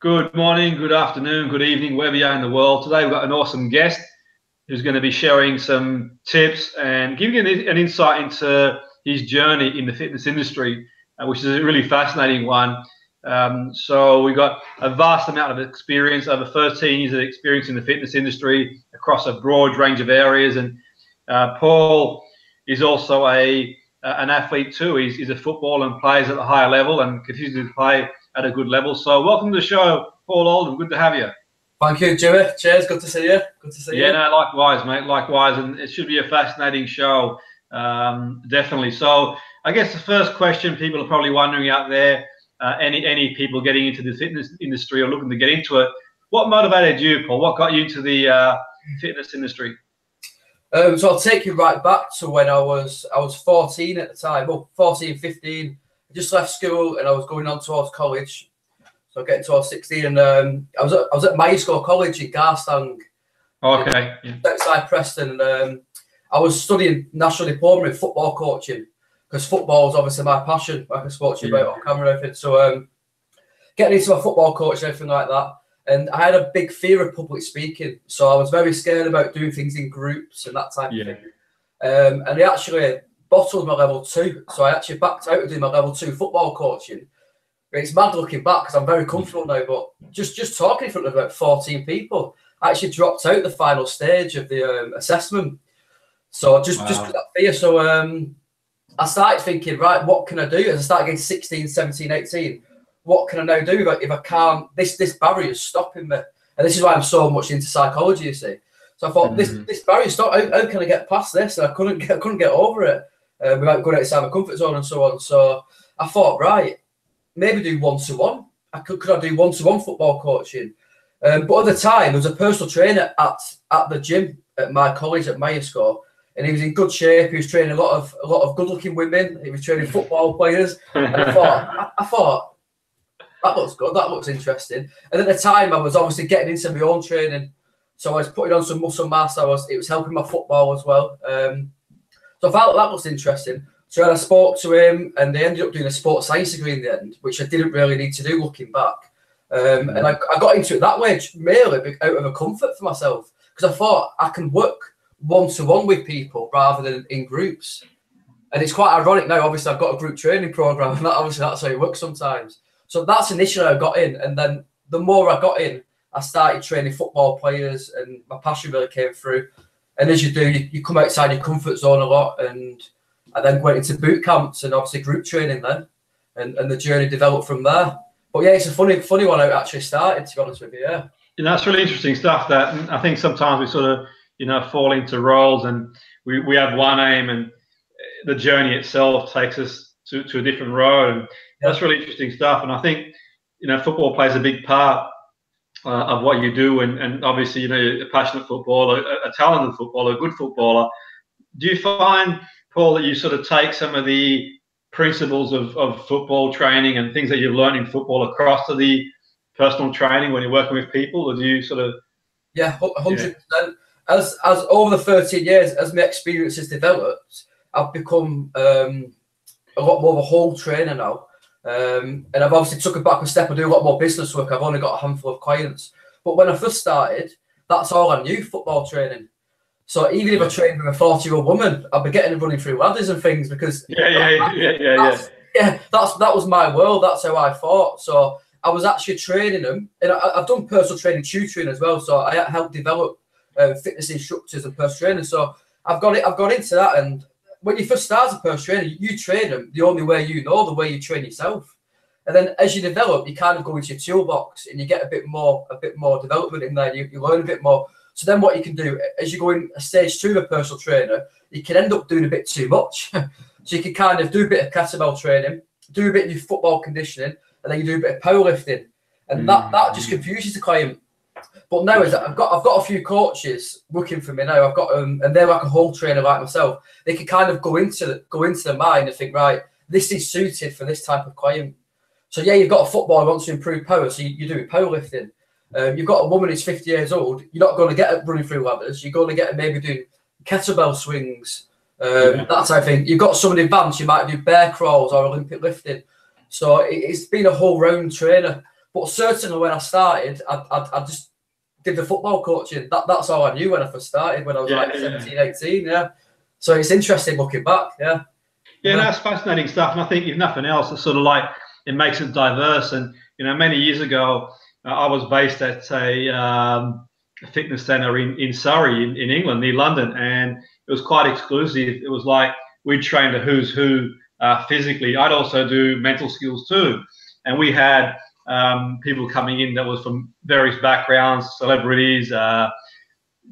Good morning, good afternoon, good evening, wherever you are in the world. Today we've got an awesome guest who's going to be sharing some tips and giving an insight into his journey in the fitness industry, which is a really fascinating one. So we've got a vast amount of experience, over 13 years of experience in the fitness industry across a broad range of areas. And Paul is also an athlete too. He's a footballer and plays at a higher level and continues to play at a good level. So welcome to the show, Paul Oldham. Good to have you. Thank you, Jimmy. Cheers. Good to see you. Good to see you. Yeah, no, likewise, mate. Likewise, and it should be a fascinating show, definitely. So I guess the first question people are probably wondering out there, any people getting into the fitness industry or looking to get into it, what motivated you, Paul? What got you into the fitness industry? So I'll take you right back to when I was 14 at the time. Well, 14, 15. I just left school and I was going on towards college. So getting towards 16, and I was at my school college in Garstang. Okay. Outside Preston, and I was studying national diploma in football coaching because football is obviously my passion. I can spoke to you about on camera and everything. So getting into my football coach and everything like that. And I had a big fear of public speaking, so I was very scared about doing things in groups and that type of thing. And they actually bottled my level 2, so I actually backed out of doing my level 2 football coaching. It's mad looking back because I'm very comfortable now, but just talking in front of about 14 people, I actually dropped out the final stage of the assessment. So just that fear. So I started thinking, right, what can I do? As I started getting 16, 17, 18, what can I now do if I can't? This barrier is stopping me, and this is why I'm so much into psychology. You see, so I thought this barrier stop. How can I get past this? And I couldn't get over it without going outside my comfort zone and so on. So I thought, right, maybe do one-to-one. Could I do one-to-one football coaching? But at the time, there was a personal trainer at the gym at my college at my school, and he was in good shape. He was training a lot of good-looking women. He was training football players. And I thought. That looks good. That looks interesting. And at the time, I was obviously getting into my own training, so I was putting on some muscle mass. It was helping my football as well. So I felt that looks interesting. So I spoke to him, and they ended up doing a sports science degree in the end, which I didn't really need to do looking back. And I got into it that way, merely out of a comfort for myself, because I thought I can work one-to-one with people rather than in groups. And it's quite ironic now. Obviously, I've got a group training program, and that's how it works sometimes. So that's initially I got in, and then the more I got in, I started training football players, and my passion really came through. And as you do, you come outside your comfort zone a lot, and I then went into boot camps and obviously group training then, and the journey developed from there. But yeah, it's a funny one how it actually started, to be honest with you. Yeah, that's really interesting stuff. That I think sometimes we sort of fall into roles, and we have one aim, and the journey itself takes us to a different road. And that's really interesting stuff. And I think football plays a big part of what you do, and obviously you're a passionate footballer, a talented footballer, a good footballer. Do you find, Paul, that you sort of take some of the principles of football training and things that you've learned in football across to the personal training when you're working with people, or do you sort of? Yeah, 100%. As over the 13 years, as my experience has developed, I've become a lot more of a whole trainer now. And I've obviously took a backward step. I do a lot more business work. I've only got a handful of clients. But when I first started, that's all I knew, football training. So even if I trained with a 40-year-old woman, I'd be getting them running through ladders and things because that was my world. That's how I thought. So I was actually training them, and I've done personal training, tutoring as well. So I helped develop fitness instructors and personal trainers. So I've got into that. And when you first start as a personal trainer, you train them the only way you know, the way you train yourself. And then as you develop, you kind of go into your toolbox and you get a bit more development in there. You learn a bit more. So then what you can do, as you go in a stage 2 of a personal trainer, you can end up doing a bit too much. So you can kind of do a bit of kettlebell training, do a bit of football conditioning, and then you do a bit of powerlifting. And that just confuses the client. But now I've got a few coaches working for me now. I've got and they're like a whole trainer like myself. They can kind of go into the mind and think, right, this is suited for this type of client. So yeah, you've got a footballer who wants to improve power, so you do powerlifting. You've got a woman who's 50 years old. You're not going to get her running through ladders. You're going to get her maybe doing kettlebell swings, that type of thing. You've got someone advanced. You might do bear crawls or Olympic lifting. So it's been a whole round trainer. But certainly when I started, I just did the football coaching. That's all I knew when I first started, when I was like 17, 18. Yeah. So it's interesting looking back. Yeah. Yeah, that's fascinating stuff. And I think if nothing else, it's sort of like it makes it diverse. And many years ago, I was based at a fitness centre in Surrey, in England, near London, and it was quite exclusive. It was like we trained a who's who physically. I'd also do mental skills too, and we had people coming in that was from various backgrounds, celebrities,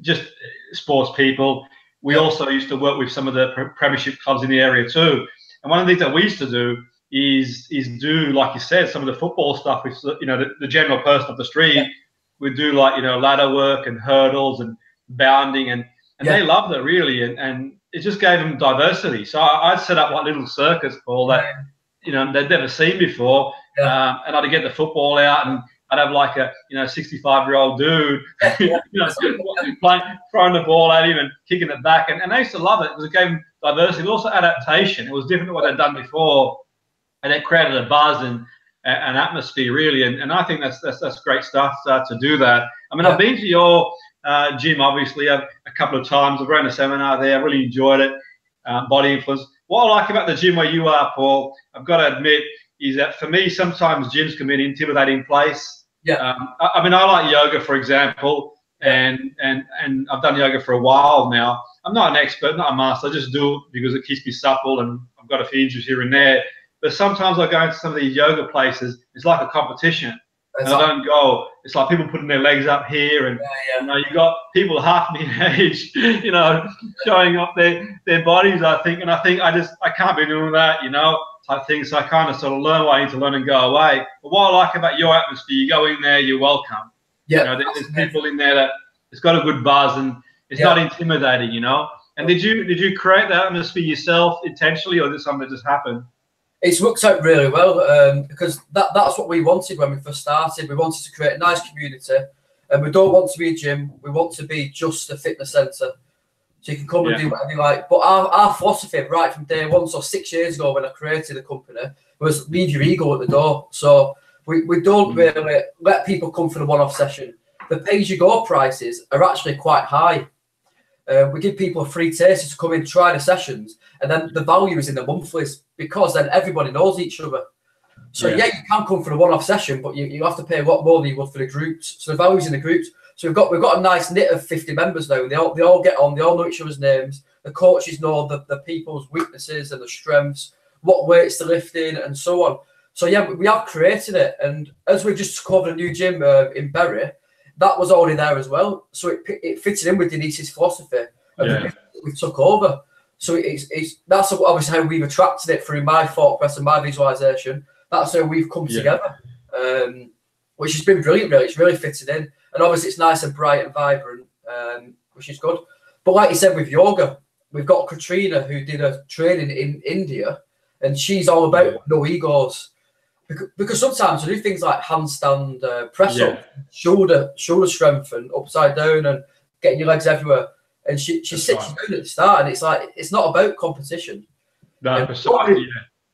just sports people. We also used to work with some of the premiership clubs in the area too. And one of the things that we used to do is do, like you said, some of the football stuff with the general person of the street. We'd do like ladder work and hurdles and bounding, and they loved it really, and it just gave them diversity. So I'd set up like little circuits, Paul, that they'd never seen before, and I'd get the football out, and I'd have like a 65-year-old dude throwing the ball at him and kicking it back, and they used to love it because it gave them diversity, but also adaptation. It was different to what they'd done before, and it created a buzz and an atmosphere really, and I think that's great stuff to do that. I mean, I've been to your gym obviously a couple of times. I've run a seminar there. I really enjoyed it. Body Influence. What I like about the gym where you are, Paul, I've got to admit, is that for me sometimes gyms can be an intimidating place. I mean, I like yoga, for example, and I've done yoga for a while now. I'm not an expert, not a master. I just do it because it keeps me supple, and I've got a few injuries here and there. But sometimes I go into some of these yoga places, it's like a competition. And I don't go. It's like people putting their legs up here, and you've got people half my age, showing up their bodies. I think I can't be doing that, type thing. So I kind of sort of learn what I need to learn and go away. But what I like about your atmosphere, you go in there, you're welcome. Yeah, there's people in there that it's got a good buzz, and it's not intimidating, And did you create that atmosphere yourself intentionally, or did something that just happen? It's worked out really well because that's what we wanted when we first started. We wanted to create a nice community, and we don't want to be a gym. We want to be just a fitness centre. So you can come and do whatever you like. But our philosophy right from day one, so 6 years ago when I created the company, was leave your ego at the door. So we don't really let people come for the one-off session. The pay-as-you-go prices are actually quite high. We give people a free taster to come in, try the sessions, and then the value is in the monthlies, because then everybody knows each other. So you can come for a one-off session, but you have to pay a lot more than you would for the groups. So the value is in the groups. So we've got a nice knit of 50 members now. They all get on. They all know each other's names. The coaches know the people's weaknesses and the strengths, what weights they're lifting, and so on. So we have created it, and as we just took over a new gym in Bury, that was already there as well. So it fitted in with Denise's philosophy, and we took over. So that's obviously how we've attracted it through my thought process and my visualization. That's how we've come together, which has been brilliant. Really, it's really fitted in, and obviously it's nice and bright and vibrant, which is good. But like you said, with yoga, we've got Katrina who did a training in India, and she's all about no egos. Because sometimes we do things like handstand press up, shoulder strength, and upside down, and getting your legs everywhere. And she sits down at the start, and it's like it's not about competition. No, precisely.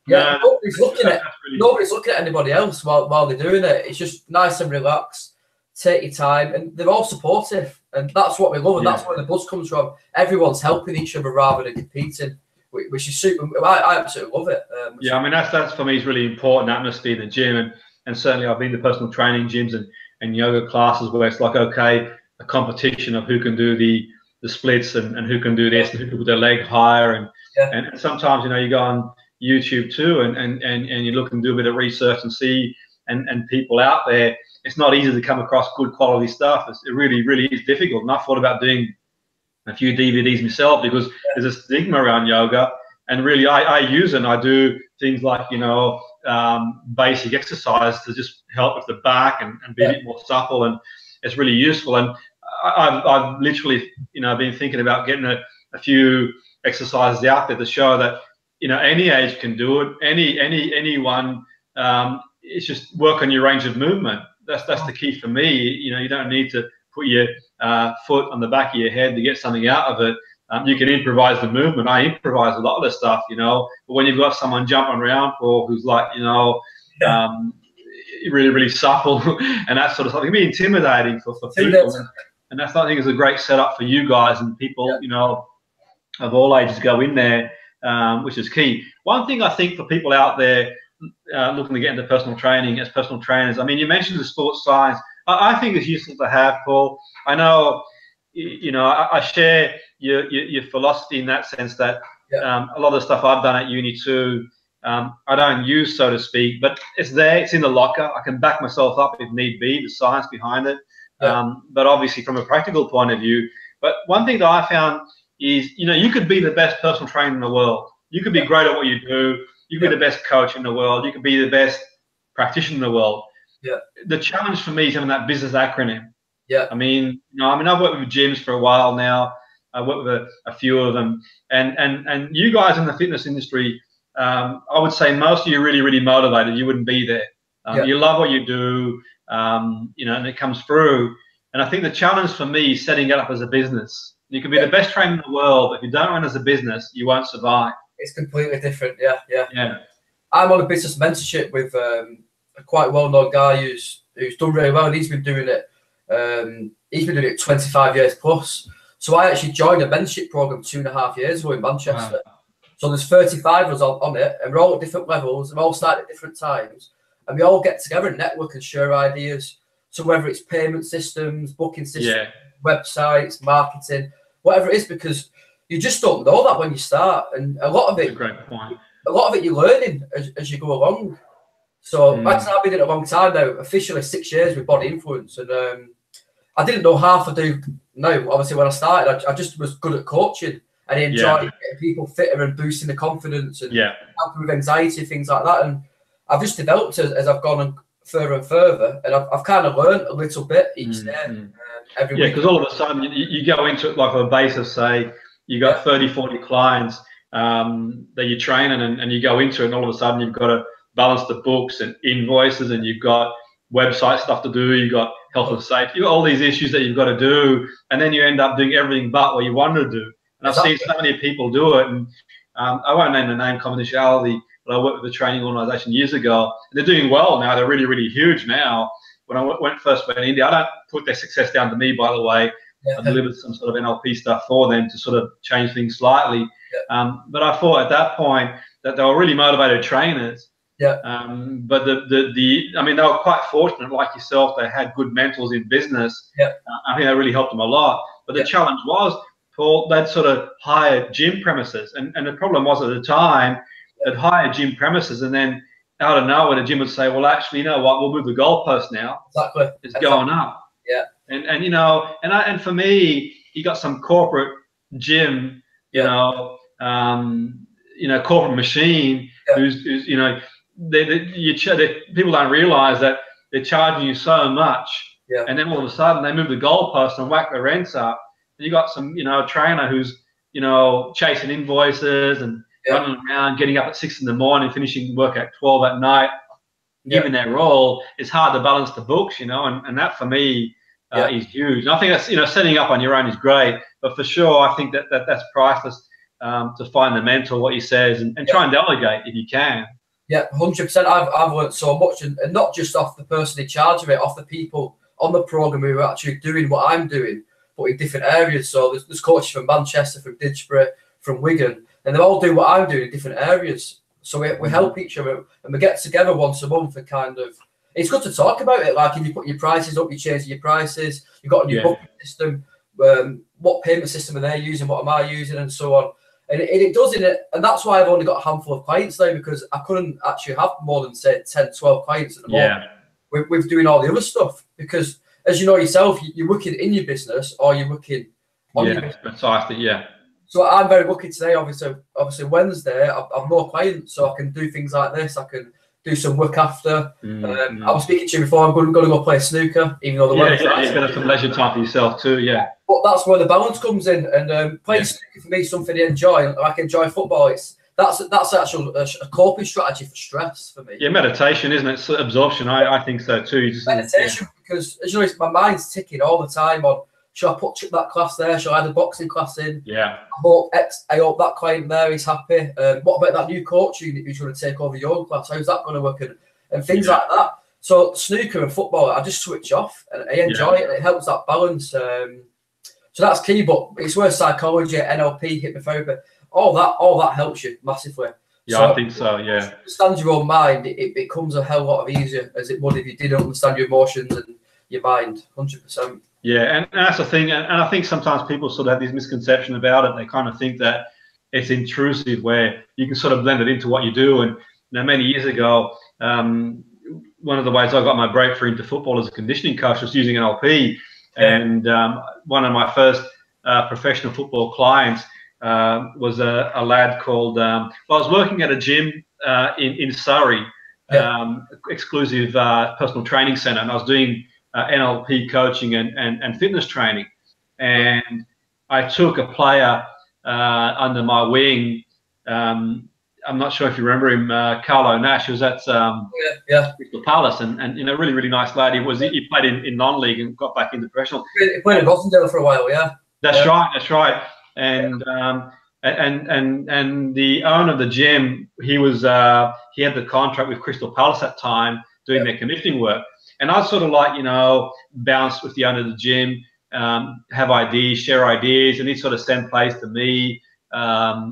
Nobody's looking at anybody else while they're doing it. It's just nice and relaxed. Take your time, and they're all supportive, and that's what we love, and that's where the buzz comes from. Everyone's helping each other rather than competing, which is super. I absolutely love it. I mean that's for me is really important atmosphere in the gym, and certainly I've been to personal training gyms and yoga classes where it's like a competition of who can do the splits and who can do this and who can put their leg higher, and sometimes you go on YouTube too and you look and do a bit of research and see and people out there. It's not easy to come across good quality stuff. It really, really is difficult. And I thought about doing a few DVDs myself because there's a stigma around yoga, and really I use it. And I do things like basic exercise to just help with the back and be a bit more supple, and it's really useful. And I've literally been thinking about getting a few exercises out there to show that any age can do it. Anyone. It's just work on your range of movement. That's the key for me. You don't need to put your foot on the back of your head to get something out of it. You can improvise the movement. I improvise a lot of the stuff, but when you've got someone jumping around or who's like, really, really supple and that sort of stuff. It can be intimidating for people. And that's, I think, is a great setup for you guys and people, you know, of all ages go in there, which is key. One thing I think for people out there looking to get into personal training as personal trainers, I mean, you mentioned the sports science. I think it's useful to have, Paul. I know, you know, I share your philosophy in that sense that a lot of the stuff I've done at uni too, I don't use, so to speak, but it's there, it's in the locker. I can back myself up if need be, the science behind it. But obviously from a practical point of view. But one thing that I found is, you know, you could be the best personal trainer in the world. You could be great at what you do. You could be the best coach in the world. You could be the best practitioner in the world. The challenge for me is having that business acronym. I mean, you know, I've worked with gyms for a while now. I work with a few of them, and you guys in the fitness industry, I would say most of you are really, really motivated. You wouldn't be there. You love what you do, you know, and it comes through. And I think the challenge for me is setting it up as a business. You can be the best trainer in the world, but if you don't run as a business, you won't survive. It's completely different. I'm on a business mentorship with a quite well-known guy who's done really well, and he's been doing it. He's been doing it 25 years plus. So I actually joined a mentorship program 2.5 years ago in Manchester. Wow. So there's 35 of us on it, and we're all at different levels, and we all start at different times, and we all get together and network and share ideas. So whether it's payment systems, booking systems, websites, marketing, whatever it is, because you just don't know that when you start, and a lot of it, great point. A lot of it you're learning as you go along. So like I said, I've been in it a long time now, officially 6 years with Body Influence, and I didn't know half I do now. Obviously, when I started, I just was good at coaching, and I enjoyed getting people fitter and boosting the confidence and helping with anxiety, things like that. And I've just developed as I've gone and further, and I've kind of learned a little bit each day. Every week. Because all of a sudden you go into it like on a basis, say you got 30, 40 clients that you're training, and you go into it, and all of a sudden you've got to balance the books and invoices, and you've got website stuff to do, you've got health and safety, you've got all these issues that you've got to do, and then you end up doing everything but what you wanted to do. And I've seen so many people do it, and I won't name the name, confidentiality, but I worked with a training organization years ago, and they're doing well now. They're really, really huge now. When I first went to India, I don't put their success down to me, by the way. I delivered some sort of NLP stuff for them to sort of change things slightly. But I thought at that point that they were really motivated trainers. But I mean, they were quite fortunate, like yourself. They had good mentors in business. I think that really helped them a lot. But the challenge was, Paul, they'd sort of hired gym premises, and the problem was at the time they'd hire gym premises, and then out of nowhere the gym would say, well, actually, you know what, we'll move the goalpost now. It's going up. And you know, and for me, you got some corporate gym, you know, corporate machine who's you know, people don't realize that they're charging you so much, and then all of a sudden they move the goalpost and whack the rents up, and you got some, you know, trainer who's, you know, chasing invoices and running around, getting up at 6 in the morning, finishing work at 12 at night, giving their role. It's hard to balance the books, you know, and that for me is huge. And I think that's, you know, setting up on your own is great, but for sure I think that's priceless, to find the mentor, what he says, and try and delegate if you can. 100%. I've learned so much, and not just off the person in charge of it, off the people on the program who are actually doing what I'm doing, but in different areas. So there's coaches from Manchester, from Didsbury, from Wigan, and they're all doing what I'm doing in different areas. So we help each other, and we get together once a month and kind of, it's good to talk about it. Like if you put your prices up, you're changing your prices, you've got a new booking system, what payment system are they using, what am I using, and so on. And it does in it, and that's why I've only got a handful of clients now, because I couldn't actually have more than, say, 10, 12 clients at the moment. With doing all the other stuff, because as you know yourself, you're working in your business or you're working on your business. Precisely, So I'm very lucky today. Obviously Wednesday, I've no clients, so I can do things like this. I can do some work after. I was speaking to you before. I'm going to go play snooker, even though the weather's nice. You're going to have some leisure time for yourself too, But that's where the balance comes in, and playing snooker for me is something I enjoy. Like I enjoy football. That's actually a coping strategy for stress for me. Meditation, isn't it? It's absorption. I think so too. Meditation, because as you know, my mind's ticking all the time on, should I put that class there? Should I add a boxing class in? I hope that client there is happy. What about that new coach who's going to take over your class? How's that going to work? And things like that. So snooker and football, I just switch off and I enjoy it. And it helps that balance. So that's key. But it's where psychology, NLP, hypnotherapy, all that helps you massively. Yeah, so I think so. Yeah. Understand your own mind. It becomes a hell of a lot easier as it would if you didn't understand your emotions and your mind. 100%. Yeah, and that's the thing. And I think sometimes people sort of have this misconception about it. They kind of think that it's intrusive, where you can sort of blend it into what you do. And many years ago, one of the ways I got my breakthrough into football as a conditioning coach was using NLP. And one of my first professional football clients was a lad called, well, I was working at a gym in Surrey, exclusive personal training center, and I was doing NLP coaching and fitness training. And I took a player under my wing. I'm not sure if you remember him, Carlo Nash. He was at Crystal Palace, and you know, really nice lad. He played in non-league and got back into professional. He played in Rosendale for a while, yeah. That's right. And the owner of the gym, he had the contract with Crystal Palace at that time, doing their conditioning work. And I sort of like, you know, bounce with the owner of the gym, have ideas, share ideas, and he sort of send plays to me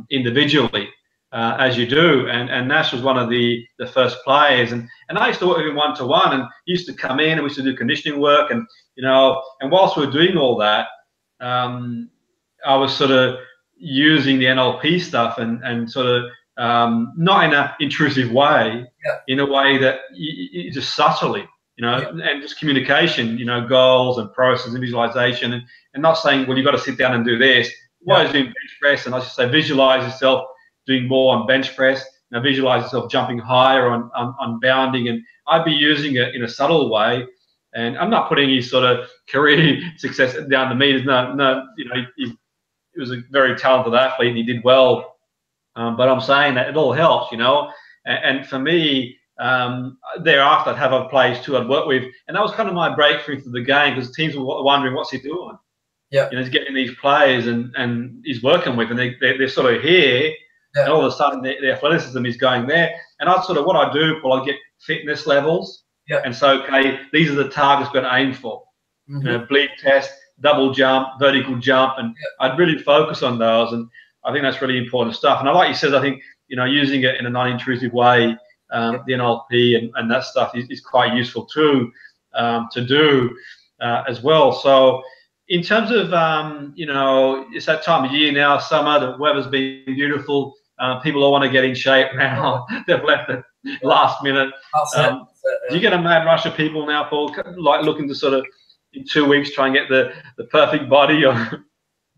individually. As you do, and Nash was one of the first players, and I used to work with him one-to-one, and he used to come in and we used to do conditioning work, and you know, and whilst we were doing all that, I was sort of using the NLP stuff and sort of not in an intrusive way, in a way that you just subtly, you know, and just communication, you know, goals and process and visualization, and not saying, well, you've got to sit down and do this. While I was doing bench press, and I just say, visualize yourself doing more on bench press. Now visualize yourself jumping higher on bounding, and I'd be using it in a subtle way. And I'm not putting his sort of career success down to me. There's no, you know, he was a very talented athlete and he did well. But I'm saying that it all helps, you know. And for me, thereafter, I'd have other players too I'd work with, and that was kind of my breakthrough for the game, because teams were wondering, what's he doing? Yeah, you know, he's getting these players and he's working with, and they're sort of here. And all of a sudden, the athleticism is going there. And I sort of, what I do, Paul, I get fitness levels. And so, okay, these are the targets we're going to aim for. You know, bleed test, double jump, vertical jump, and I'd really focus on those. And I think that's really important stuff. And like you said, I think, you know, using it in a non-intrusive way, the NLP and that stuff is quite useful too, to do as well. So in terms of, you know, it's that time of year now, summer, the weather's been beautiful. People all want to get in shape now. They've left it last minute. Do you get a mad rush of people now, Paul, like looking to sort of in 2 weeks try and get the perfect body? Or?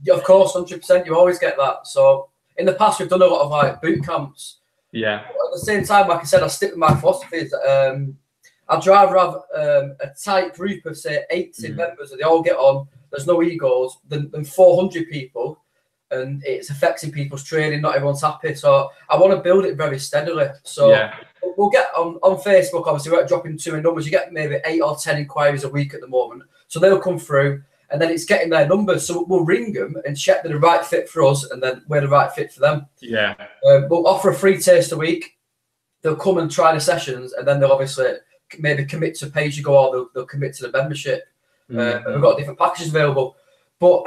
Yeah, of course, 100%. You always get that. So in the past, we've done a lot of like boot camps. Yeah. But at the same time, like I said, I stick with my philosophies. I'd rather have a tight group of say 80 members and they all get on. There's no egos than 400 people. And it's affecting people's training. Not everyone's happy. So I want to build it very steadily. So we'll get on Facebook. Obviously, we're dropping 2 in numbers. You get maybe 8 or 10 inquiries a week at the moment. So they'll come through, and then it's getting their numbers. So we'll ring them and check they're the right fit for us, and then we're the right fit for them. Yeah. We'll offer a free taste a week. They'll come and try the sessions, and then they'll obviously maybe commit to pay as you go, or they'll commit to the membership. We've got different packages available. But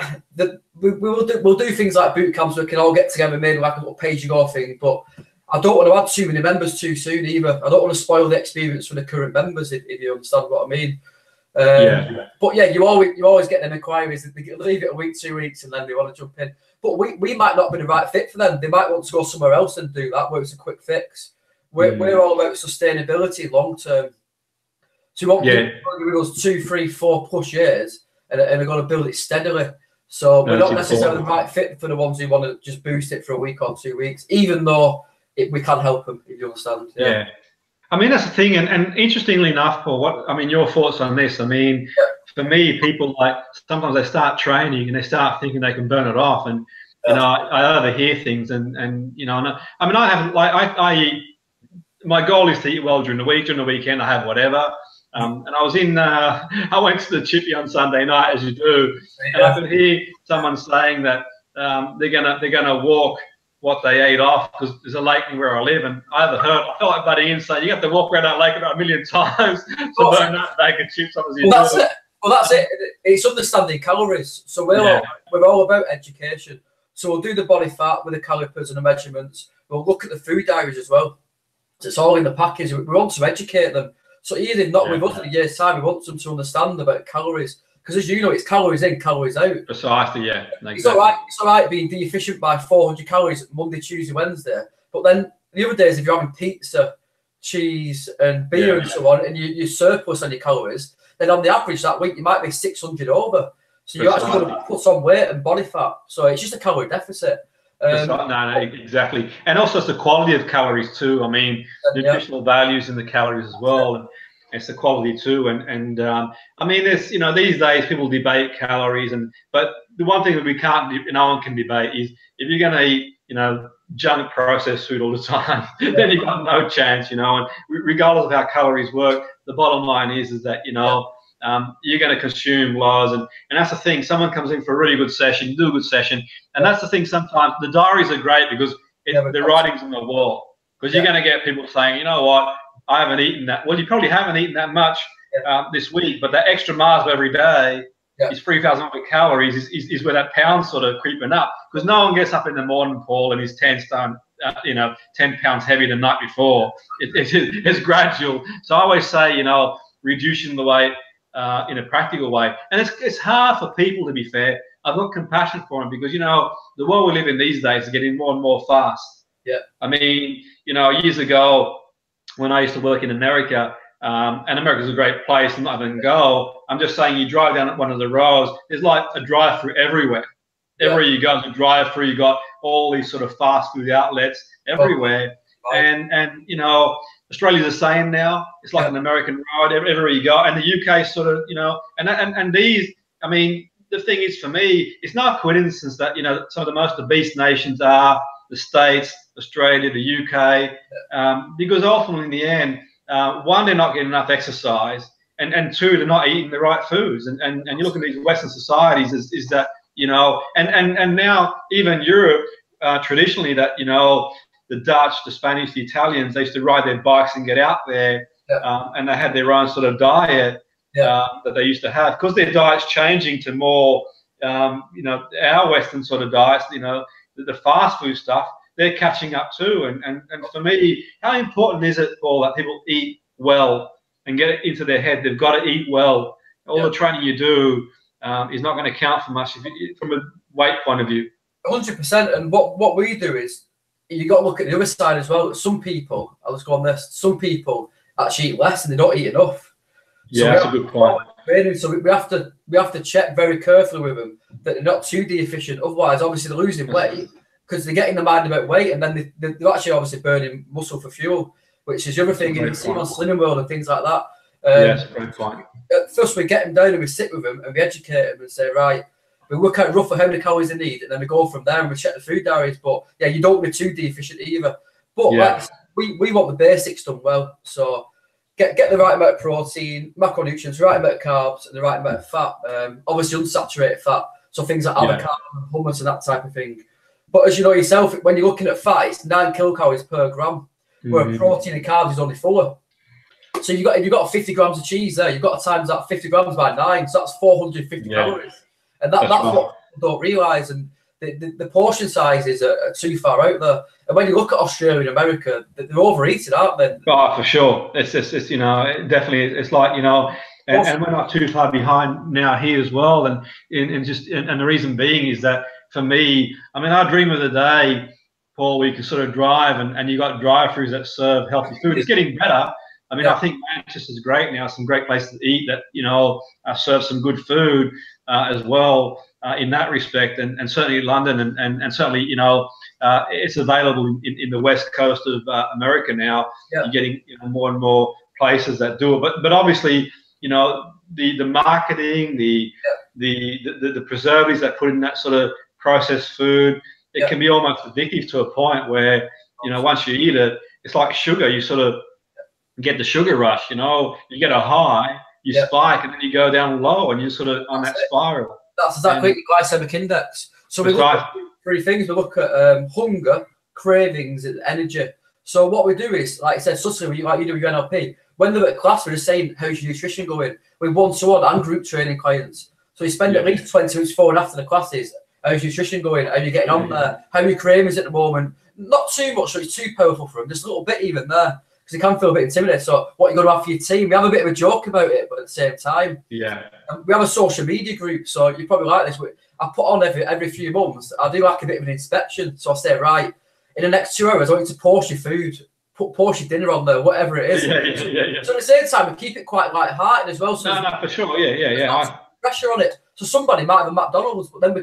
we'll do things like boot camps where we can all get together, maybe like a little pay-as-you-go thing. But I don't want to add too many members too soon either. I don't want to spoil the experience for the current members, if you understand what I mean. But yeah, you always get them inquiries. They leave it a week, 2 weeks, and then they want to jump in. But we might not be the right fit for them. They might want to go somewhere else and do that where it's a quick fix. We're all about sustainability long term. So we want people to with us 2, 3, 4 plus years. And we're going to build it steadily. So we're not necessarily the right fit for the ones who want to just boost it for a week or 2 weeks, even though we can help them, if you understand. Yeah. I mean, that's the thing. And interestingly enough, Paul, your thoughts on this? I mean, for me, people like sometimes they start training and they start thinking they can burn it off. And, you know, I overhear things and you know, I mean, I haven't, like, I eat, my goal is to eat well during the week. During the weekend, I have whatever. And I was I went to the chippy on Sunday night, as you do, and I could hear someone saying that they're gonna walk what they eat off, because there's a lake near where I live, and I felt like Buddy Ian saying, you have to walk around that lake about 1 million times to burn that bag of chips up as you do. That's it. Well, that's it. It's understanding calories. So we're all about education. So we'll do the body fat with the calipers and the measurements. We'll look at the food diaries as well. So it's all in the package. We want to educate them. So even not with us in a year's time, we want them to understand about calories. Because as you know, it's calories in, calories out. Precisely, yeah. Exactly. It's all right being deficient by 400 calories Monday, Tuesday, Wednesday. But then the other days, if you're having pizza, cheese and beer and so on, and you surplus on your calories, then on the average that week, you might be 600 over. So you're actually going to put on weight and body fat. So it's just a calorie deficit. No, exactly. And also it's the quality of calories too. I mean, nutritional values in the calories as well. And it's the quality too. And I mean, there's, you know, these days people debate calories, but the one thing that no one can debate is if you're going to eat, you know, junk processed food all the time, then you've got no chance, you know. And regardless of how calories work, the bottom line is that, you know, you're going to consume loads, and that's the thing. Someone comes in for a really good session, you do a good session, and that's the thing. Sometimes the diaries are great because the writing's on the wall. Because you're going to get people saying, you know what, I haven't eaten that. Well, you probably haven't eaten that much this week, but that extra mile every day is 3,000 calories. Is where that pound's sort of creeping up. Because no one gets up in the morning, Paul, and is 10 stone, you know, 10 pounds heavier the night before. It's gradual. So I always say, you know, reducing the weight in a practical way. And it's hard for people, to be fair. I've got compassion for them because, you know, the world we live in these days is getting more and more fast. Yeah. I mean, you know, years ago when I used to work in America, and America's a great place, I'm not even go. I'm just saying, you drive down one of the roads, there's like a drive-through everywhere. Everywhere you go, there's a drive-through. You got all these sort of fast food outlets everywhere. And you know, Australia's the same now. It's like an American road everywhere you go. And the UK sort of, you know, and these, I mean, the thing is, for me, it's not a coincidence that, you know, some of the most obese nations are the States, Australia, the UK, because ultimately in the end, one, they're not getting enough exercise, and two, they're not eating the right foods. And you look at these Western societies, is that, you know, and now even Europe, traditionally, that, you know, the Dutch, the Spanish, the Italians, they used to ride their bikes and get out there, and they had their own sort of diet that they used to have, because their diet's changing to more, you know, our Western sort of diets, you know, the fast food stuff. They're catching up too. And for me, how important is it, Paul, that people eat well and get it into their head? They've got to eat well. All the training you do is not going to count for much from a weight point of view. 100%. And what we do is, you got to look at the other side as well. Some people, I'll just go on this, some people actually eat less and they don't eat enough. Yeah, that's a good point. So we have to check very carefully with them that they're not too deficient. Otherwise, obviously, they're losing weight because they're getting their mind about weight, and then they're actually obviously burning muscle for fuel, which is the other thing you see on Slimming World and things like that. That's a great point. First, we get them down and we sit with them and we educate them and say, right, we work out roughly how many calories they need, and then we go from there and we check the food diaries. But yeah, you don't be too deficient either. But like, we want the basics done well. So get the right amount of protein, macronutrients, the right amount of carbs, and the right amount of fat. Obviously unsaturated fat, so things like avocado and hummus and that type of thing. But as you know yourself, when you're looking at fat, it's 9 kilocalories per gram, where protein and carbs is only 4. So if you've got 50 grams of cheese there, you've got to times that 50 grams by 9, so that's 450 calories. And that's what people don't realise. And the portion sizes are too far out there. And when you look at Australia and America, they're overeating, aren't they? Oh, for sure. It's you know, definitely, it's like, you know, and we're not too far behind now here as well. And the reason being is that, for me, I mean, I dream of the day, Paul, where you can sort of drive and you got drive-throughs that serve healthy food. It's getting better. I mean, I think Manchester's great now, some great places to eat that, you know, serve some good food as well in that respect, and certainly London and certainly, you know, it's available in the west coast of America now. You're getting, you know, more and more places that do it, but obviously, you know, the marketing, the preservatives that put in that sort of processed food, it can be almost addictive to a point where, you know, once you eat it, it's like sugar. You sort of get the sugar rush, you know, you get a high, you spike, and then you go down low, and you're sort of on that spiral. That's exactly the glycemic index. So we look at 3 things. We look at hunger, cravings, and energy. So what we do is, like I said, subtly, like you do with your NLP, when they're at class, we're just saying, how's your nutrition going? With one-to-one and group training clients. So you spend at least 20 minutes before and after the classes. How's your nutrition going? How are you getting on there? How many cravings at the moment? Not too much, so it's too powerful for them. Just a little bit even there, because it can feel a bit intimidating. So what you got to have for your team? We have a bit of a joke about it, but at the same time, we have a social media group. So you probably like this. I put on every few months. I do like a bit of an inspection. So I say, right, in the next 2 hours, I want you to portion your food, portion dinner on there, whatever it is. So at the same time, we keep it quite light-hearted as well. So no, for sure, pressure on it. So somebody might have a McDonald's, but then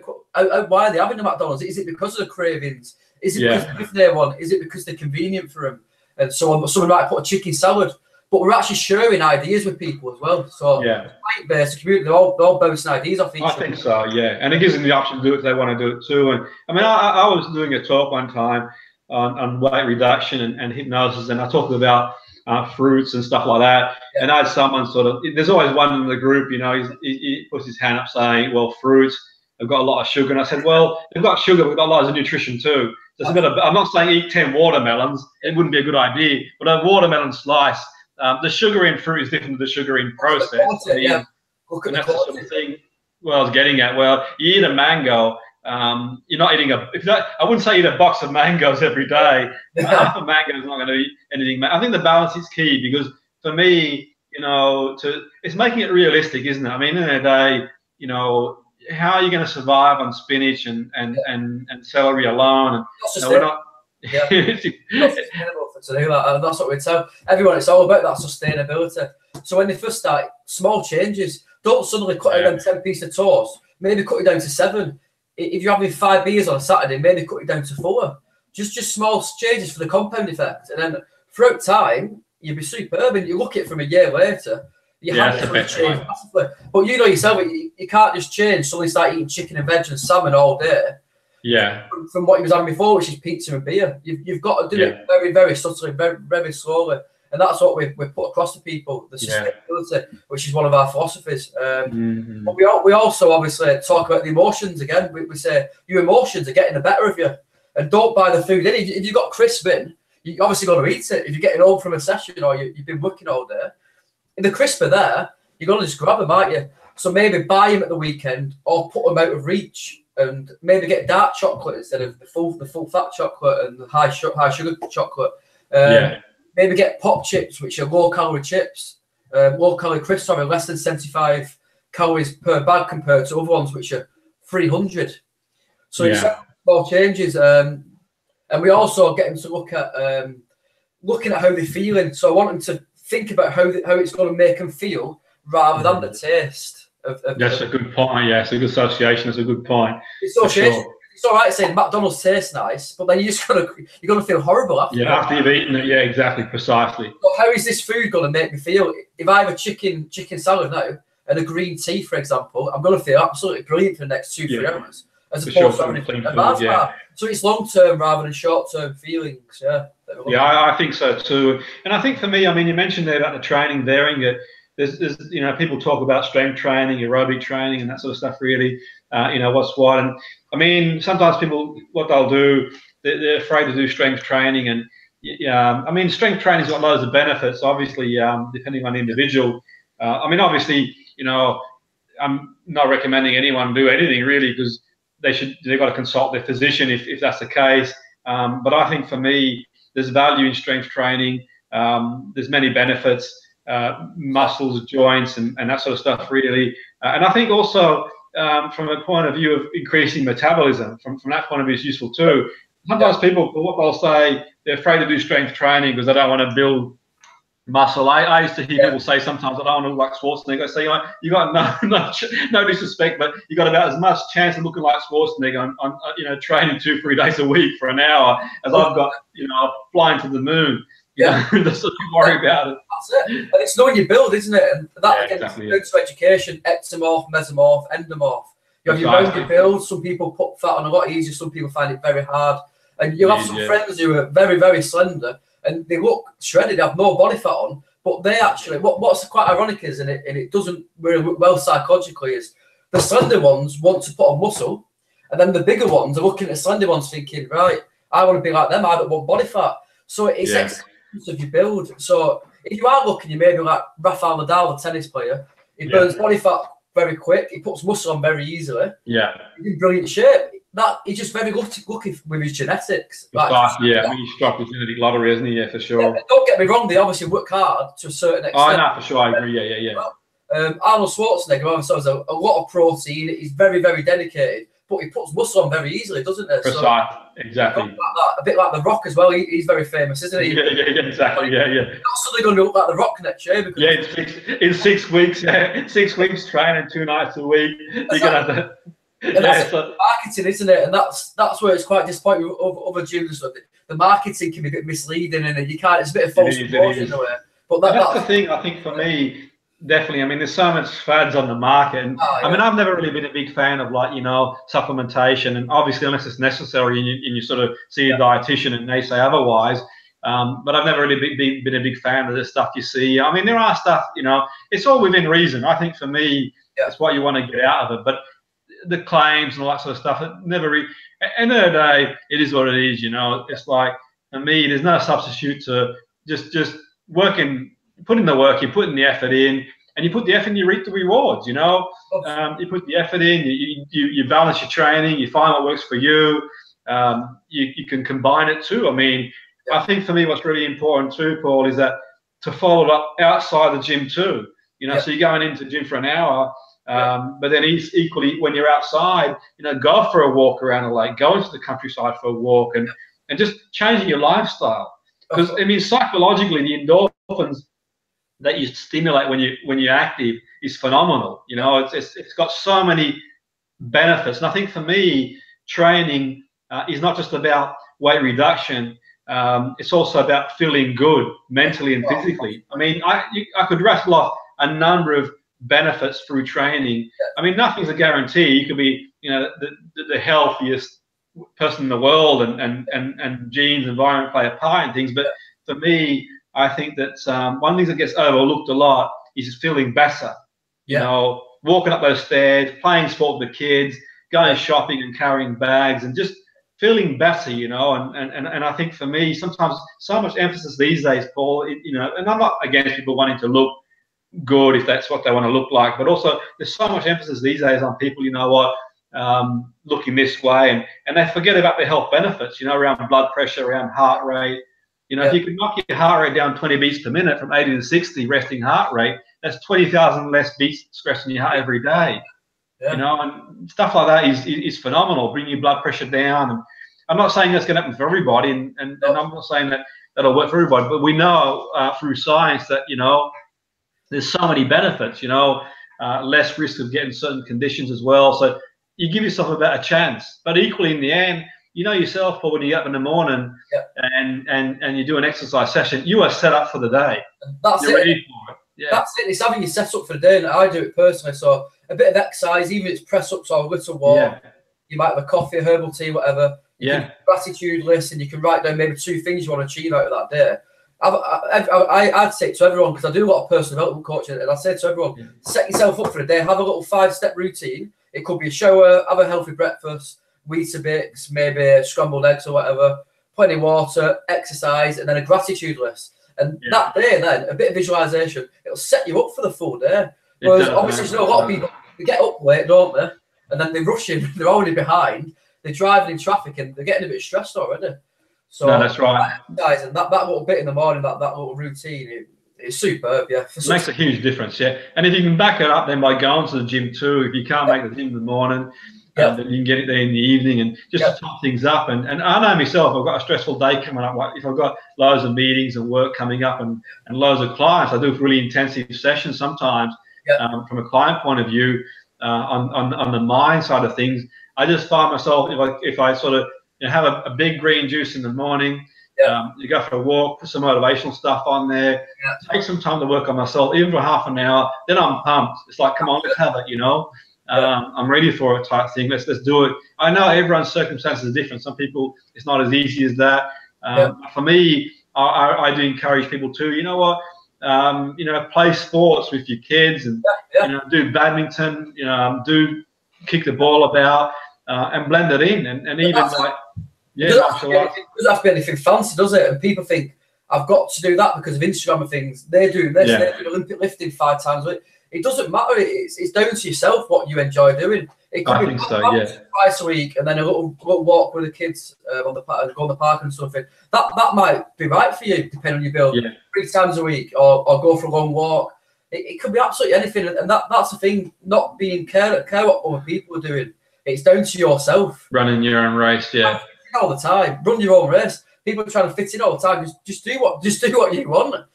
why are they having a McDonald's? Is it because of the cravings? Is it because they want? Is it because they're convenient for them? And so on. Someone might put a chicken salad, but we're actually sharing ideas with people as well. So based community, they're all bouncing ideas off each other. I think so, and it gives them the option to do it if they want to do it too. And I mean, I was doing a talk one time on weight reduction and hypnosis, and I talked about fruits and stuff like that. And I had someone sort of, there's always one in the group, you know, he puts his hand up saying, well, fruits have got a lot of sugar. And I said, well, they've got sugar, but they've got lots of nutrition too. So I'm not saying eat 10 watermelons. It wouldn't be a good idea. But a watermelon slice, the sugar in fruit is different to the sugar in processed. And that's the sort of thing I was getting at. Well, you eat a mango, you're not eating I wouldn't say eat a box of mangoes every day. Half a mango is not going to eat anything. I think the balance is key, because for me, you know, it's making it realistic, isn't it? I mean, in the day, you know, how are you going to survive on spinach and celery alone? And, we're not. Not sustainable to do that. And that's what we tell everyone. It's all about that sustainability. So when they first start, small changes. Don't suddenly cut out them 10 pieces of toast. Maybe cut it down to 7. If you're having 5 beers on a Saturday, maybe cut it down to 4. Just small changes for the compound effect, and then throughout time, you'll be superb. And you look at it from a year later, you haven't changed massively. But you know yourself, you can't just change. Suddenly start eating chicken and veg and salmon all day. From what you was having before, which is pizza and beer. You've got to do it very, very subtly, very, very slowly. And that's what we put across to people, the sustainability, which is one of our philosophies. But we also obviously talk about the emotions again. We say your emotions are getting the better of you, and don't buy the food in. If you've got crisp in, you obviously got to eat it. If you're getting home from a session or you've been working all day, if the crisp are there, you're going to just grab them, aren't you? So maybe buy them at the weekend or put them out of reach, and maybe get dark chocolate instead of the full fat chocolate and the high sugar chocolate. Maybe get pop chips, which are low calorie chips, low calorie crisps, sorry, less than 75 calories per bag compared to other ones, which are 300. So it's small changes. And we also get them to look at looking at how they're feeling. So I want them to think about how it's going to make them feel rather than the taste. That's a good point. Yeah, it's a good association. That's a good point. It's all right saying McDonald's tastes nice, but then you're gonna feel horrible after. Yeah, after you've eaten it. Yeah, exactly, precisely. So how is this food gonna make me feel? If I have a chicken salad now and a green tea, for example, I'm gonna feel absolutely brilliant for the next 2-3 hours, as opposed to having a Mars bar. So it's long term rather than short term feelings. I think so too. And I think for me, I mean, you mentioned there about the training, varying it. There's you know, people talk about strength training, aerobic training, and that sort of stuff. Really, you know, what's what. And I mean, sometimes people, what they'll do, they're afraid to do strength training. And I mean, strength training's got loads of benefits, obviously, depending on the individual. I mean, obviously, you know, I'm not recommending anyone do anything really, because they've got to consult their physician if that's the case. But I think for me, there's value in strength training. There's many benefits. Muscles, joints, and that sort of stuff, really. And I think also from a point of view of increasing metabolism, from that point of view, is useful too. Sometimes people, what they'll say, they're afraid to do strength training because they don't want to build muscle. I used to hear people say sometimes, I don't want to look like Schwarzenegger. So you got no disrespect, but you got about as much chance of looking like Schwarzenegger on you know, training 2-3 days a week for an hour as I've got, you know, flying to the moon. Just don't worry about it. That's it. And it's knowing your build, isn't it? And that again goes to education: ectomorph, mesomorph, endomorph. You have your rounded build. Some people put fat on a lot easier. Some people find it very hard. And you'll have some friends who are very, very slender and they look shredded, they have no body fat on, but they actually, what's quite ironic is, and it doesn't really work well psychologically, is the slender ones want to put on muscle, and then the bigger ones are looking at the slender ones thinking, right, I want to be like them. I don't want body fat. So it's acceptance of your build. So if you are looking, you may be like Rafael Nadal, the tennis player. He burns body fat very quick. He puts muscle on very easily. Yeah. He's in brilliant shape. He's just very lucky with his genetics. Like, I mean, he's struck with genetic lottery, isn't he? Yeah, for sure. Yeah, don't get me wrong. They obviously work hard to a certain extent. Oh, no, for sure. I agree. Yeah. Arnold Schwarzenegger obviously has a lot of protein. He's very, very dedicated, but he puts muscle on very easily, doesn't he? Precise. So, exactly. A bit like The Rock as well. He's very famous, isn't he? Yeah, exactly. Yeah. Not suddenly going to look like The Rock next year. Because in 6 weeks, 6 weeks training 2 nights a week. You're going to have to... That's marketing, isn't it? And that's where it's quite disappointing with other gyms. The marketing can be a bit misleading, and you can't. It's a bit of false promotion in a way. But that's the thing. I think for me, definitely. I mean, there's so much fads on the market, and I mean, I've never really been a big fan of supplementation, and obviously unless it's necessary, and you sort of see a dietitian and they say otherwise. But I've never really been a big fan of the stuff you see. I mean, there are stuff, it's all within reason. I think for me, it's what you want to get out of it, but the claims and all that sort of stuff, it never really, at the end of the day, it is what it is, It's like, for me, there's no substitute to just working, putting the work, you put in the effort in, and you put the effort in, you reap the rewards, You put the effort in, you balance your training, you find what works for you, you can combine it too. I mean, I think for me, what's really important too, Paul, is that to follow it up outside the gym too, so you're going into the gym for an hour, but then equally when you're outside, go for a walk around the lake, go into the countryside for a walk, and just changing your lifestyle. Because I mean, psychologically, the endorphins that you stimulate when you're active is phenomenal. It's got so many benefits. And I think for me, training is not just about weight reduction. It's also about feeling good mentally and physically. I mean, I could rattle off a number of benefits through training. I mean, nothing's a guarantee. You could be, the healthiest person in the world, and genes, environment play a part in things. But for me, I think that one of the things that gets overlooked a lot is just feeling better. Walking up those stairs, playing sport with the kids, going shopping and carrying bags, and just feeling better, and I think for me, sometimes so much emphasis these days, Paul, and I'm not against people wanting to look good if that's what they want to look like, but also there's so much emphasis these days on people, looking this way, and they forget about the health benefits, around blood pressure, around heart rate. If you can knock your heart rate down 20 beats per minute from 80 to 60 resting heart rate, that's 20,000 less beats stressing your heart every day. And stuff like that is phenomenal. Bring your blood pressure down. And I'm not saying that's going to happen for everybody, and I'm not saying that that'll work for everybody, but we know through science that there's so many benefits. Less risk of getting certain conditions as well. So you give yourself a better chance. But equally, in the end, yourself, Paul, when you get up in the morning and you do an exercise session, you are set up for the day. You're ready for it. Yeah. That's it. It's having you set up for the day, and I do it personally. So a bit of exercise, even if it's press ups or a little walk, you might have a coffee, a herbal tea, whatever. You can gratitude list, and you can write down maybe 2 things you want to achieve out of that day. I'd say to everyone, because I do a lot of personal development coaching, and I say to everyone, set yourself up for the day, have a little 5-step routine. It could be a shower, have a healthy breakfast, Weetabix, maybe scrambled eggs or whatever, plenty of water, exercise, and then a gratitude list. And that day, then, a bit of visualization, it'll set you up for the full day. Whereas obviously, a lot of people, they get up late, don't they? And then they rush in, they're already behind, they're driving in traffic, and they're getting a bit stressed already. So no, that's right. Guys, and that little bit in the morning, that little routine, it's superb, It makes a huge difference, And if you can back it up then by going to the gym too, if you can't make the gym in the morning, then you can get it there in the evening, and just to top things up. And I know myself, I've got a stressful day coming up. Like if I've got loads of meetings and work coming up and loads of clients, I do really intensive sessions sometimes from a client point of view on the mind side of things. I just find myself, if I sort of have a big green juice in the morning, you go for a walk, put some motivational stuff on there, take some time to work on myself, even for half an hour, then I'm pumped. It's like, come on, let's have it, I'm ready for it type thing. Let's do it. I know everyone's circumstances are different. Some people, it's not as easy as that. For me, I do encourage people to, play sports with your kids, and do badminton, do kick the ball about, and blend it in, and even Yeah, it doesn't have to be anything fancy, does it? And people think, I've got to do that because of Instagram and things. They're doing this, they're doing Olympic lifting 5 times a week. It doesn't matter. It's down to yourself what you enjoy doing. It could be twice a week and then a little walk with the kids on the park, go on the park and something. That might be right for you, depending on your build. 3 times a week, or go for a long walk. It could be absolutely anything, and that's the thing. Not being care what other people are doing. It's down to yourself. Running your own race, all the time. Run your own race. People are trying to fit in all the time. Just do what you want.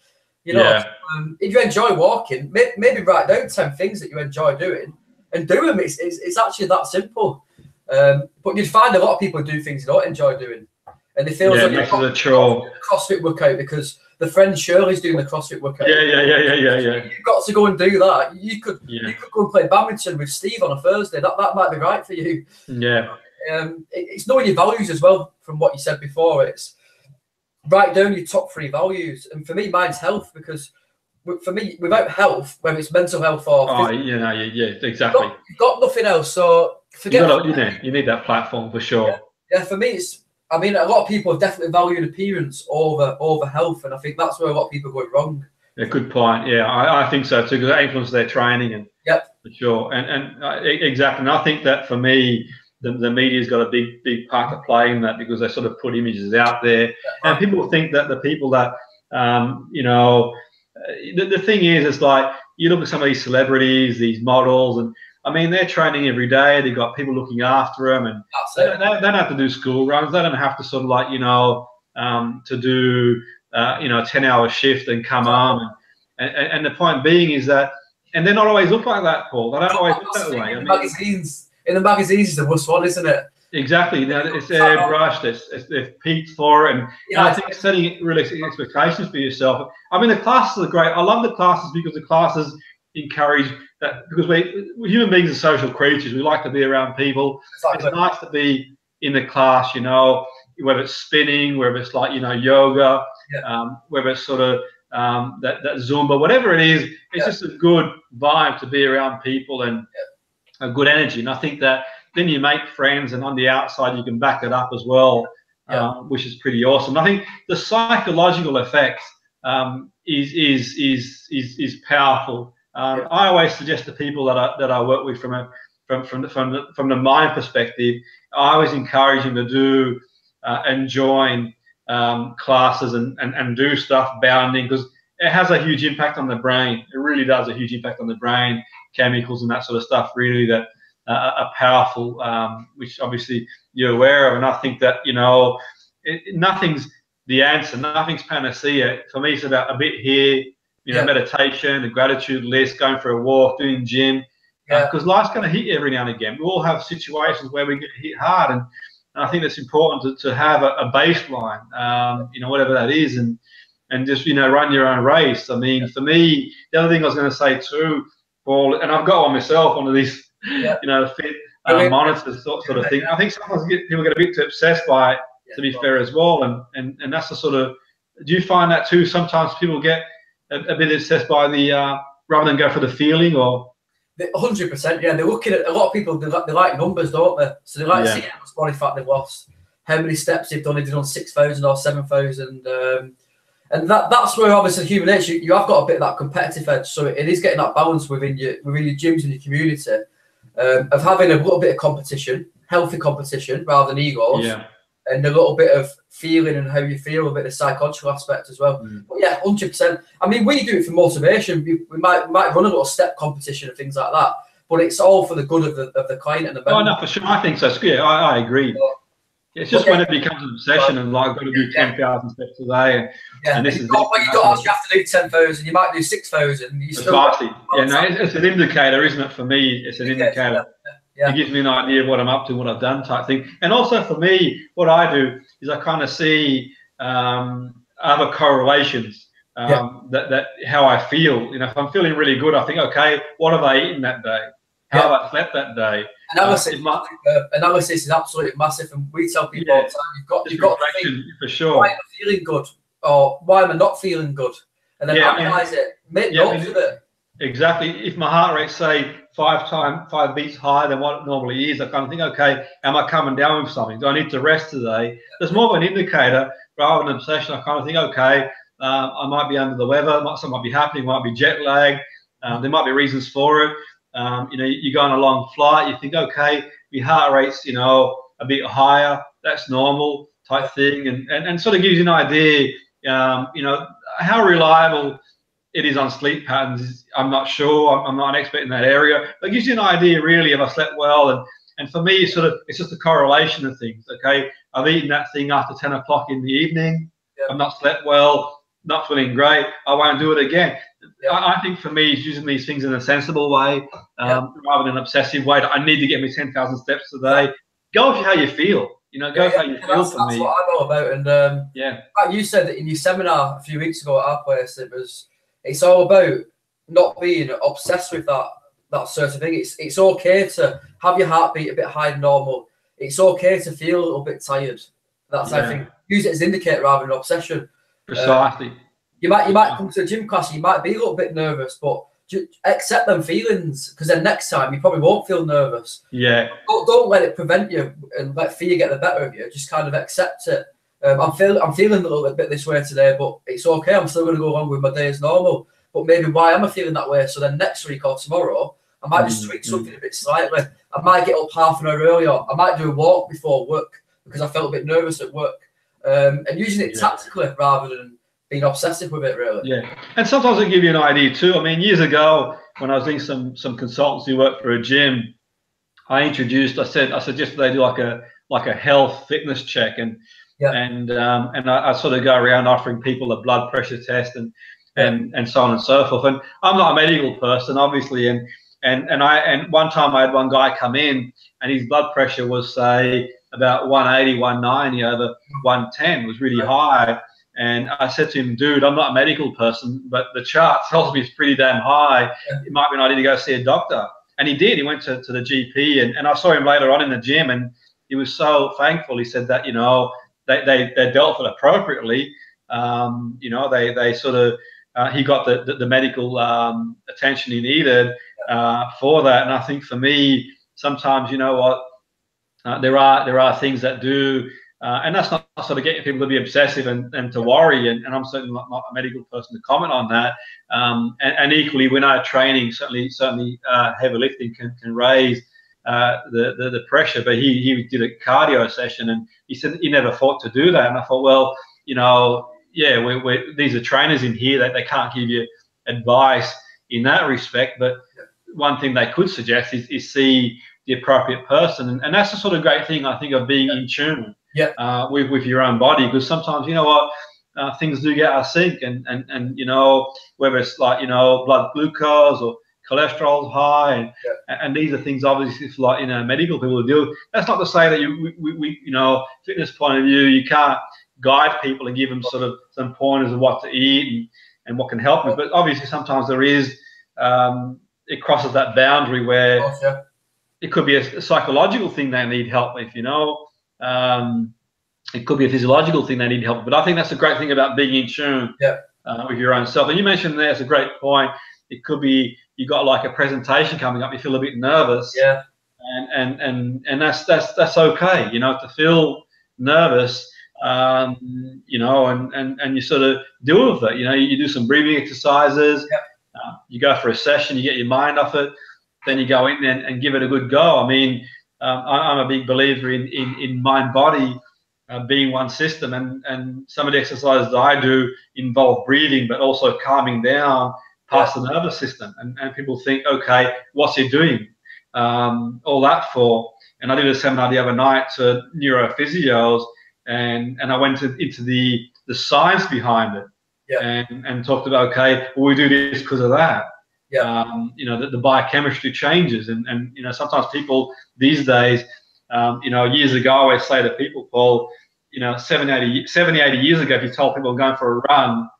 You know, if you enjoy walking, maybe write down 10 things that you enjoy doing and do them. It's actually that simple. But you'd find a lot of people do things they don't enjoy doing, and they feel like it's a chore. CrossFit workout because the friend Shirley's doing the CrossFit workout. Yeah. You've got to go and do that. You could go and play badminton with Steve on a Thursday. That might be right for you. Yeah. It's knowing your values as well. From what you said before, it's write down your top 3 values. And for me, mine's health, because for me, without health, whether it's mental health or exactly. You've got nothing else. So forget. You need that platform for sure. Yeah, for me, it's. I mean, a lot of people have definitely valued appearance over health, and I think that's where a lot of people are going wrong. Yeah, good point. Yeah, I think so too, because it influences their training and for sure. And exactly. And I think that for me, the media's got a big part to play in that, because they sort of put images out there, and people think that the people that the thing is, it's like you look at some of these celebrities, these models, and I mean, they're training every day. They've got people looking after them, and they don't have to do school runs. They don't have to sort of like, to do, a 10-hour shift and come home. And the point being is that, and they're not always look like that, Paul. They don't always look that way. In the magazines is the worst one, isn't it? Exactly. It's airbrushed. They've peaked for it. And I think setting realistic expectations for yourself. I mean, the classes are great. I love the classes because the classes encourage that, because we human beings are social creatures. We like to be around people. Exactly. It's nice to be in the class, whether it's spinning, whether it's like, yoga, whether it's sort of that Zumba, whatever it is, it's just a good vibe to be around people and a good energy. And I think that then you make friends, and on the outside you can back it up as well, which is pretty awesome. I think the psychological effects is powerful. I always suggest to people that I work with from the mind perspective, I always encourage them to do and join classes and do stuff bounding, because it has a huge impact on the brain. It really does a huge impact on the brain, chemicals and that sort of stuff, really, that are powerful, which obviously you're aware of. And I think that, nothing's the answer, nothing's panacea. For me, it's about a bit here, meditation, a gratitude list, going for a walk, doing gym, because life's going to hit you every now and again. We all have situations where we get hit hard, and I think it's important to have a baseline, whatever that is, and just, run your own race. I mean, for me, the other thing I was going to say too, Paul, and I've got one myself, one of these, fit monitors sort of thing. I think sometimes people get a bit too obsessed by it, to be fair as well, and that's the sort of. Do you find that too? Sometimes people get a bit obsessed by the rather than go for the feeling, or 100%. Yeah, they're looking at a lot of people. They like numbers, don't they? So they like seeing how much body fat they've lost, how many steps they've done. If they've done 6,000 or 7,000, and that's where obviously human nature. You have got a bit of that competitive edge. So it is getting that balance within your gyms and your community, of having a little bit of competition, healthy competition rather than egos. Yeah. And a little bit of feeling and how you feel, a bit of psychological aspect as well. But yeah, 100%. I mean, we do it for motivation. We might run a little step competition and things like that, but it's all for the good of the client and the member. Oh, no, for sure. I think so. Yeah, I agree. It's just when it becomes an obsession and like, I've got to do 10,000 steps a day. And this is you have to do 10,000. You might do 6,000. Exactly. Yeah, no, it's an indicator, isn't it? For me, it's an indicator. Yeah. It gives me an idea of what I'm up to, what I've done, type thing. And also for me, what I do is I kind of see other correlations that how I feel. If I'm feeling really good, I think, okay, what have I eaten that day? How have I slept that day? Analysis is absolutely massive, and we tell people all the time, you've got to think, for sure. Why am I feeling good, or why am I not feeling good? And then analyze it, make notes of it. Exactly. If my heart rate, say, 5 beats higher than what it normally is, I kind of think, okay, am I coming down with something? Do I need to rest today? There's more of an indicator rather than an obsession. I kind of think, okay, I might be under the weather, something might be happening, might be jet lag. There might be reasons for it. You're going a long flight, you think, okay, your heart rate's, a bit higher, that's normal type thing, and sort of gives you an idea, how reliable it is on sleep patterns. I'm not sure. I'm not an expert in that area, but it gives you an idea really if I slept well. And for me, it's just a correlation of things. Okay, I've eaten that thing after 10 o'clock in the evening. Yeah. I've not slept well, not feeling great. I won't do it again. Yeah. I think for me, it's using these things in a sensible way, rather than an obsessive way. I need to get me 10,000 steps today. Go with how you feel. Go with how you feel. For me, that's what I know about. And like you said that in your seminar a few weeks ago at our place, it's all about not being obsessed with that certain thing. It's okay to have your heartbeat a bit higher than normal. It's okay to feel a little bit tired. That's I think use it as an indicator rather than obsession. Precisely. You might come to a gym class, you might be a little bit nervous, but just accept them feelings, because then next time you probably won't feel nervous. Yeah. Don't let it prevent you and let fear get the better of you. Just kind of accept it. I'm feeling a little bit this way today, but it's okay. I'm still going to go along with my day as normal. But maybe why am I feeling that way? So then next week or tomorrow, I might just tweak something a bit slightly. I might get up half an hour earlier. I might do a walk before work because I felt a bit nervous at work. And using it tactically rather than being obsessive with it, really. Yeah, and sometimes it give you an idea too. I mean, years ago when I was doing some consultancy work for a gym, I suggested they do like a health fitness check, and I sort of go around offering people a blood pressure test and so on and so forth. And I'm not a medical person, obviously, and one time I had one guy come in and his blood pressure was, say, about 180, 190 over 110, was really high. And I said to him, dude, I'm not a medical person, but the chart tells me it's pretty damn high. It might be an idea to go see a doctor. And he did. He went to the GP, and I saw him later on in the gym, and he was so thankful. He said that, they dealt with it appropriately. They sort of, he got the medical attention he needed for that. And I think for me, sometimes, there are things that do, and that's not sort of getting people to be obsessive and to worry, and I'm certainly not a medical person to comment on that. And equally, when I'm training, certainly heavy lifting can raise the pressure. But he did a cardio session, and he said he never thought to do that. And I thought, well, these are trainers in here that they can't give you advice in that respect. But one thing they could suggest is see the appropriate person, and that's the sort of great thing I think of being in tune with your own body, because sometimes things do get out of sync, and whether it's like blood glucose or cholesterol's high, and these are things obviously like medical people do. That's not to say that we fitness point of view, you can't guide people and give them sort of some pointers of what to eat and what can help them, but obviously sometimes there is it crosses that boundary where it could be a psychological thing they need help with, it could be a physiological thing they need help with. But I think that's a great thing about being in tune with your own self. And you mentioned there's a great point. It could be you got like a presentation coming up, you feel a bit nervous, and that's okay, to feel nervous, and you sort of deal with it. You do some breathing exercises, you go for a session, you get your mind off it. Then you go in and give it a good go. I mean, I'm a big believer in mind-body being one system, and some of the exercises I do involve breathing, but also calming down past the nervous system. And people think, okay, what's he doing all that for? And I did a seminar the other night to neurophysios, and I went into the science behind it, and talked about, okay, well, we do this because of that. The biochemistry changes, and sometimes people these days, years ago, I always say to people, Paul, 70, 80 years ago, if you told people going for a run,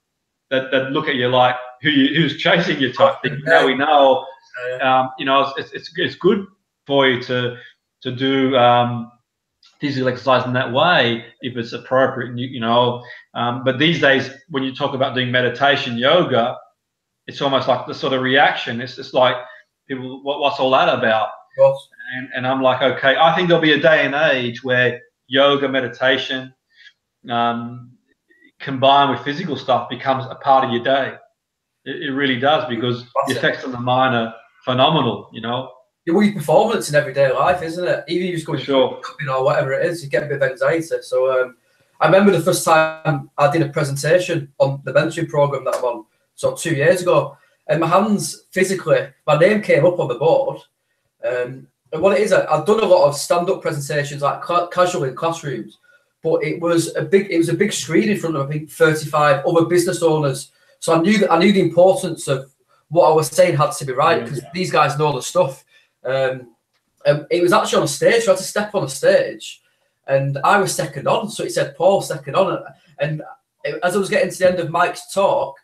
that look at you like who's chasing you type thing. Now we know, it's good for you to do physical exercise in that way if it's appropriate, but these days when you talk about doing meditation, yoga, it's almost like the sort of reaction. It's just like people, what's all that about? And I'm like, okay, I think there'll be a day and age where yoga, meditation, combined with physical stuff becomes a part of your day. It really does, because the effects on the mind are phenomenal, you know. Your performance in everyday life, isn't it? Even if you just go shopping or whatever it is, you get a bit of anxiety. So I remember the first time I did a presentation on the mentoring program that I'm on, so 2 years ago, and my hands physically, my name came up on the board. And what it is, I've done a lot of stand-up presentations, like casual in classrooms, but it was a big screen in front of, I think, 35 other business owners. So I knew the importance of what I was saying had to be right, because these guys know the stuff. It was actually on a stage. So I had to step on a stage, and I was second on. So it said Paul second on, and as I was getting to the end of Mike's talk,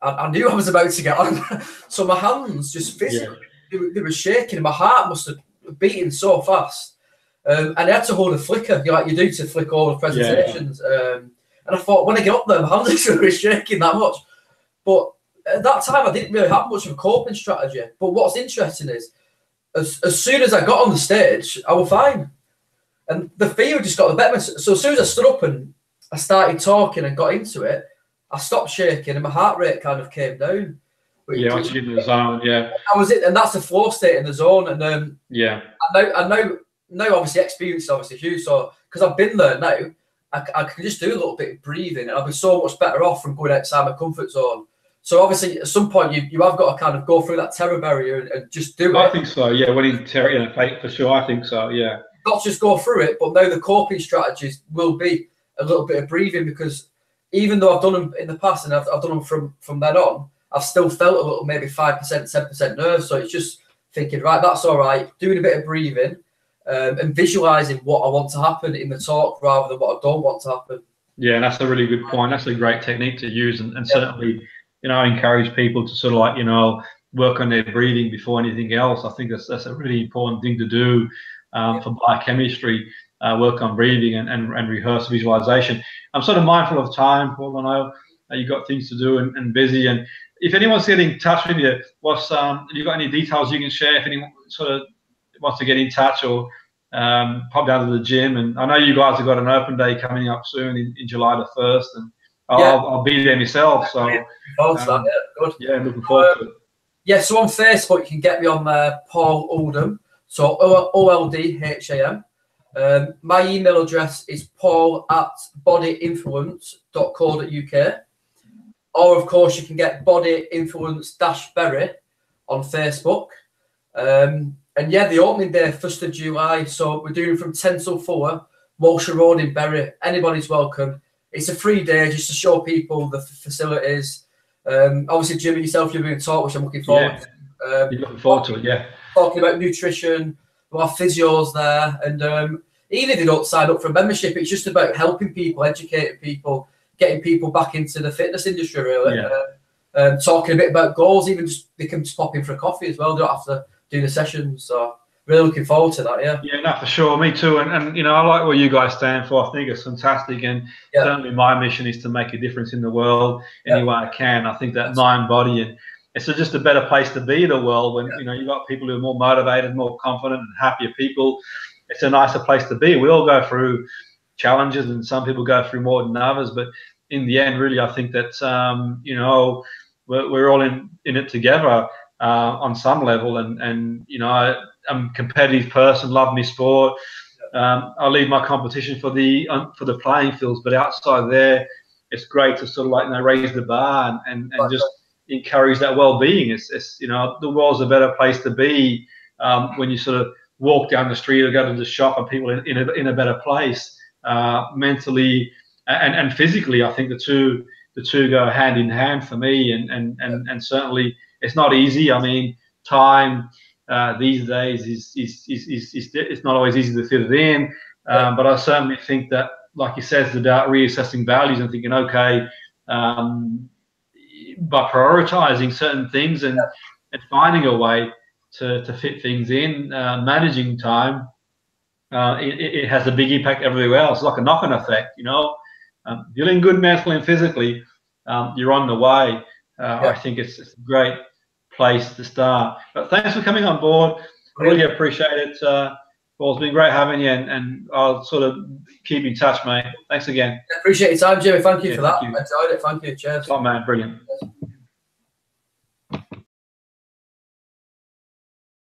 I knew I was about to get on. So my hands just physically, they were shaking, and my heart must have beaten so fast. And I had to hold a flicker, like you do to flick all the presentations. And I thought, when I get up there, my hands are really shaking that much. But at that time, I didn't really have much of a coping strategy. But what's interesting is, as soon as I got on the stage, I was fine. And the fear just got the better. So as soon as I stood up and I started talking and got into it, I stopped shaking and my heart rate kind of came down. Once you're in the zone, I was it, and that's the flow state in the zone. And I know obviously experience is obviously huge. So because I've been there now, I can just do a little bit of breathing, and I'll be so much better off from going outside my comfort zone. So obviously, at some point, you have got to kind of go through that terror barrier and just do it. I think so. Yeah, when in terror, fate for sure. I think so. Yeah. Not just go through it, but now the coping strategies will be a little bit of breathing, because even though I've done them in the past and I've done them from then on, I've still felt a little, maybe 5%, 10% nerves. So it's just thinking, right, that's all right. Doing a bit of breathing and visualizing what I want to happen in the talk rather than what I don't want to happen. Yeah, and that's a really good point. That's a great technique to use, and certainly, I encourage people to sort of like, work on their breathing before anything else. I think that's a really important thing to do for biochemistry. Work on breathing and rehearse visualization. I'm sort of mindful of time, Paul. I know you've got things to do and busy. And if anyone's getting in touch with you, have you got any details you can share if anyone sort of wants to get in touch, or pop down to the gym? And I know you guys have got an open day coming up soon in July the 1st, and I'll be there myself. So good. Yeah, looking forward to it. Yeah, so on Facebook you can get me on Paul Oldham, so OLDHAM. My email address is paul@bodyinfluence.co.uk, or of course you can get Body Influence-Berry on Facebook. And yeah, the opening day 1st of July, so we're doing from 10 till 4, Walsher Road in Bury. Anybody's welcome. It's a free day just to show people the facilities. Obviously, Jimmy, yourself, you're doing a talk, which I'm looking forward to. You're looking forward to it, yeah. Talking about nutrition, we'll have physios there, and even if they don't sign up for a membership, it's just about helping people, educating people, getting people back into the fitness industry, really. Talking a bit about goals, even just they can just pop in for a coffee as well. They don't have to do the sessions. So really looking forward to that. Yeah, no, for sure. Me too. And I like what you guys stand for. I think it's fantastic. And certainly my mission is to make a difference in the world any way I can. I think that mind, body, and it's just a better place to be in the world when you've got people who are more motivated, more confident, and happier people. It's a nicer place to be. We all go through challenges, and some people go through more than others. But in the end, really, I think that we're all in it together on some level. And I'm a competitive person, love my sport. I leave my competition for the playing fields, but outside there, it's great to sort of like raise the bar and just encourage that well-being. It's the world's a better place to be when you sort of walk down the street or go to the shop, and people in a better place mentally and physically. I think the two go hand in hand for me, and certainly it's not easy. I mean, time these days is it's not always easy to fit it in, but I certainly think that, like you said, it's about reassessing values and thinking, okay, by prioritizing certain things and finding a way to fit things in, managing time, it has a big impact everywhere else. It's like a knock-on effect, feeling good mentally and physically, you're on the way. I think it's a great place to start. But thanks for coming on board. I really appreciate it. Well, it's been great having you, and I'll sort of keep in touch, mate. Thanks again. I appreciate your time, Jimmy. Thank you for that. You. I enjoyed it. Thank you. Cheers. Oh, man, brilliant.